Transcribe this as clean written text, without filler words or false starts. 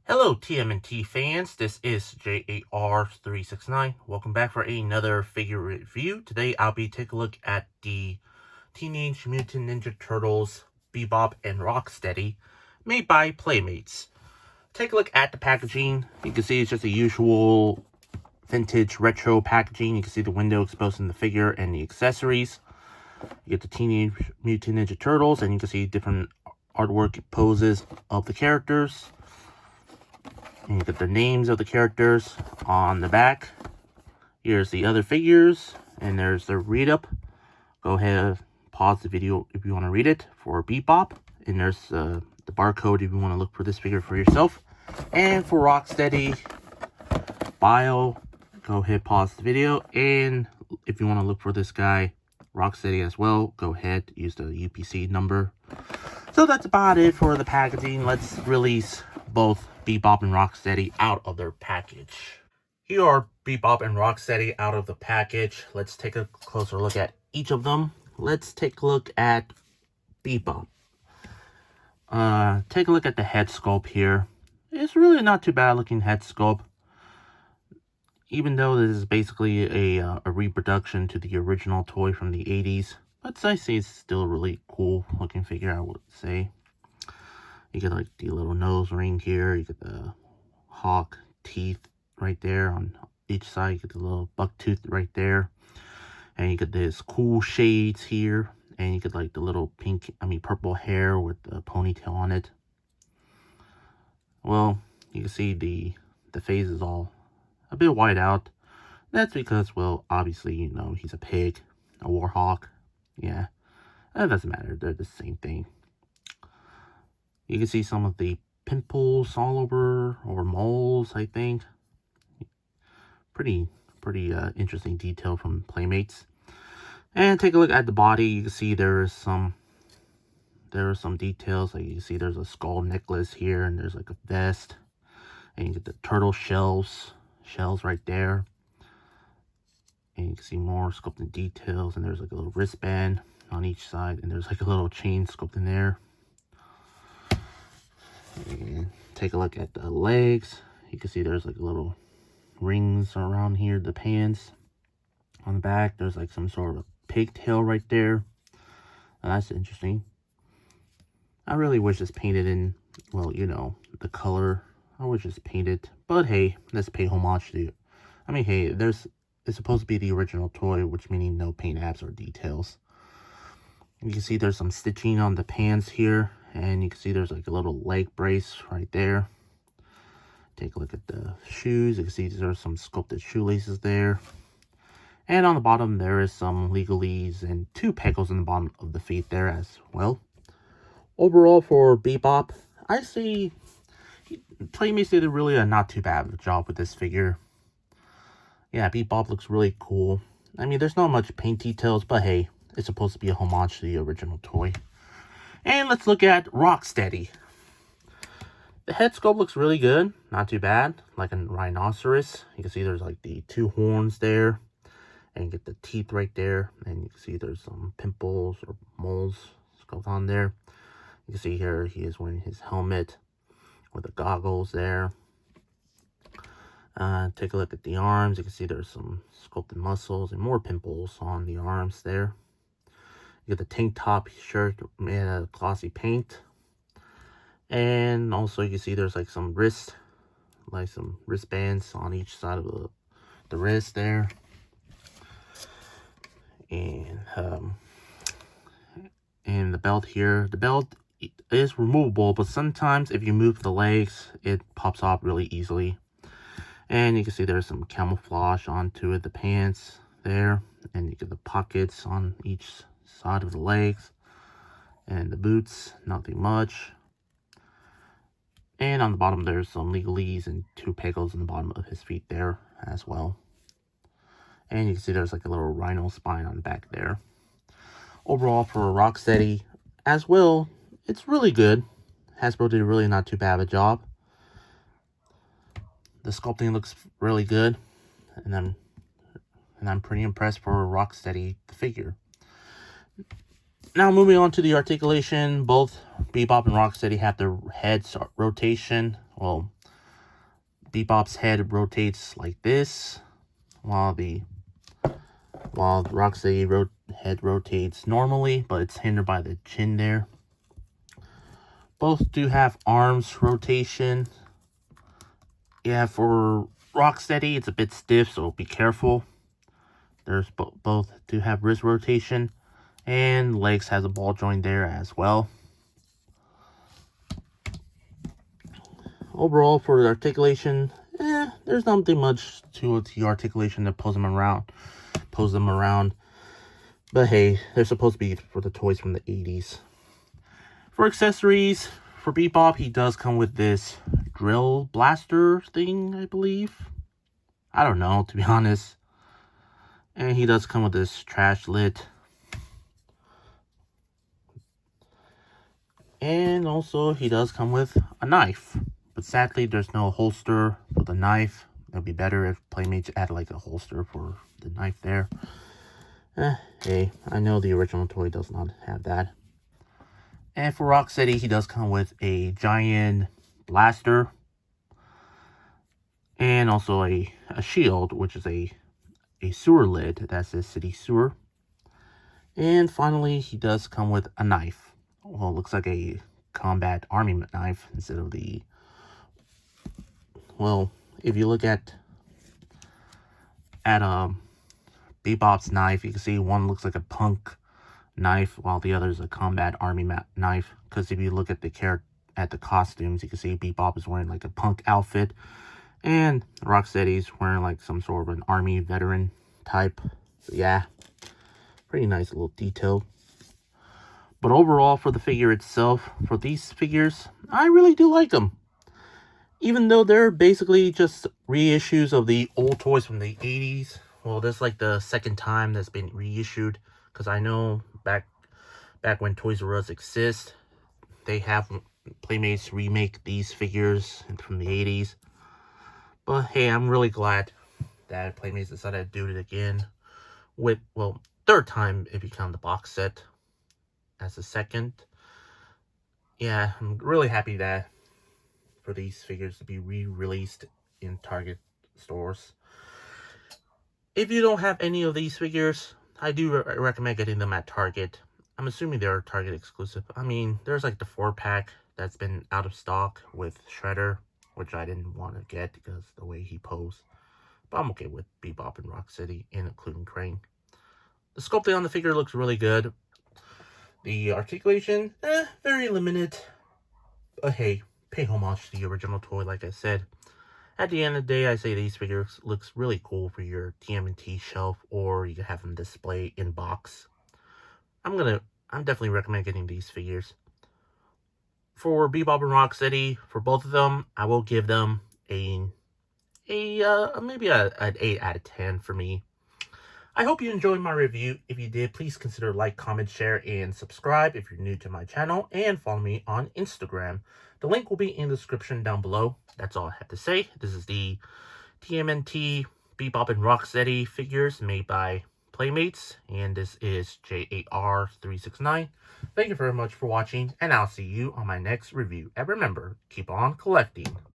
Hello TMNT fans, this is J.A.R. 369. Welcome back for another figure review. Today I'll be taking a look at the Teenage Mutant Ninja Turtles Bebop and Rocksteady made by Playmates. Take a look at the packaging. You can see it's just the usual vintage retro packaging. You can see the window exposing the figure and the accessories. You get the Teenage Mutant Ninja Turtles, and you can see different artwork poses of the characters. And you get the names of the characters on the back. Here's the other figures, and there's the read-up. Go ahead, pause the video if you want to read it for Bebop. And there's the barcode if you want to look for this figure for yourself. And for Rocksteady bio, go ahead, pause the video. And if you want to look for this guy, Rocksteady as well, go ahead, use the UPC number. So that's about it for the packaging. Let's release both Bebop and Rocksteady out of their package. Here are Bebop and Rocksteady out of the package. Let's take a closer look at each of them. Let's take a look at Bebop. Take a look at the head sculpt here. It's really not too bad looking head sculpt. Even though this is basically a reproduction to the original toy from the 80s. But I say it's still a really cool looking figure, I would say. You get like the little nose ring here. You get the hawk teeth right there on each side. You get the little buck tooth right there. And you get this cool shades here. And you get like the little purple hair with the ponytail on it. Well, you can see the face is all a bit white out. That's because, well, obviously, you know, he's a pig, a warhawk. Yeah, that doesn't matter. They're the same thing. You can see some of the pimples all over, or moles, I think. Pretty interesting detail from Playmates. And take a look at the body. You can see there are some details. Like you can see there's a skull necklace here, and there's like a vest, and you get the turtle shells right there. And you can see more sculpted details, and there's like a little wristband on each side, and there's like a little chain sculpted in there. And take a look at the legs. You can see there's like little rings around here, the pants. On the back, there's like some sort of a pigtail right there. That's interesting. I really wish this painted in, well, you know, the color. I wish it's painted, but hey, let's pay homage to it. I mean, hey, it's supposed to be the original toy, which meaning no paint apps or details. You can see there's some stitching on the pants here, and you can see there's like a little leg brace right there. Take a look at the shoes. You can see there's some sculpted shoelaces there. And on the bottom, there is some legalese and 2 pegels in the bottom of the feet there as well. Overall, for Bebop, I see Playmates did really a not too bad job with this figure. Yeah, Bebop looks really cool. I mean, there's not much paint details, but hey, it's supposed to be a homage to the original toy. And let's look at Rocksteady. The head sculpt looks really good. Not too bad. Like a rhinoceros. You can see there's like the 2 horns there. And you get the teeth right there. And you can see there's some pimples or moles sculpted on there. You can see here he is wearing his helmet with the goggles there. Take a look at the arms. You can see there's some sculpted muscles and more pimples on the arms there. You get the tank top shirt made out of glossy paint. And also you can see there's like some wristbands on each side of the wrist there. And the belt here. The belt is removable, but sometimes if you move the legs, it pops off really easily. And you can see there's some camouflage onto it, the pants there. And you get the pockets on each side of the legs. And the boots, nothing much. And on the bottom, there's some legalese and 2 pegels in the bottom of his feet there as well. And you can see there's like a little rhino spine on the back there. Overall, for Rocksteady as well, it's really good. Hasbro did really not too bad of a job. The sculpting looks really good, and I'm pretty impressed for Rocksteady, the figure. Now moving on to the articulation, both Bebop and Rocksteady have their heads rotation. Well, Bebop's head rotates like this, while the Rocksteady head rotates normally, but it's hindered by the chin there. Both do have arms rotation. Yeah, for Rocksteady, it's a bit stiff, so be careful. There's both do have wrist rotation, and legs has a ball joint there as well. Overall, for the articulation, there's nothing much to the articulation to pose them around. But hey, they're supposed to be for the toys from the 80s. For accessories, for Bebop, he does come with this drill blaster thing, I believe. I don't know, to be honest. And he does come with this trash lit. And also, he does come with a knife. But sadly, there's no holster for the knife. It would be better if Playmates added like a holster for the knife there. Hey, I know the original toy does not have that. And for Rocksteady, he does come with a giant blaster. And also a shield, which is a sewer lid. That says city sewer. And finally, he does come with a knife. Well, it looks like a combat army knife instead of the... Well, if you look at Bebop's knife, you can see one looks like a punk knife, while the other is a combat army knife. Because if you look at the costumes, you can see Bebop is wearing like a punk outfit, and Rocksteady's wearing like some sort of an army veteran type. So yeah, pretty nice little detail. But overall, for the figure itself, for these figures, I really do like them. Even though they're basically just reissues of the old toys from the 80s. Well, this is like the second time that's been reissued. Because I know back when Toys R Us exists, they have Playmates remake these figures from the 80s. But hey, I'm really glad that Playmates decided to do it again. With, well, third time if you count the box set as a second. Yeah, I'm really happy that for these figures to be re-released in Target stores. If you don't have any of these figures, I do recommend getting them at Target. I'm assuming they're Target exclusive. I mean, there's like the 4-pack that's been out of stock with Shredder, which I didn't want to get because the way he posed. But I'm okay with Bebop and Rocksteady, and including Crane. The sculpting on the figure looks really good. The articulation, very limited. But hey, pay homage to the original toy, like I said. At the end of the day, I say these figures looks really cool for your TMNT shelf, or you can have them display in box. I'm definitely recommend getting these figures. For Bebop and Rocksteady, for both of them, I will give them maybe an 8 out of 10 for me. I hope you enjoyed my review. If you did, please consider like, comment, share, and subscribe if you're new to my channel, and follow me on Instagram. The link will be in the description down below. That's all I have to say. This is the TMNT Bebop and Rocksteady figures made by Playmates, and this is J.A.R. 369. Thank you very much for watching, and I'll see you on my next review. And remember, keep on collecting.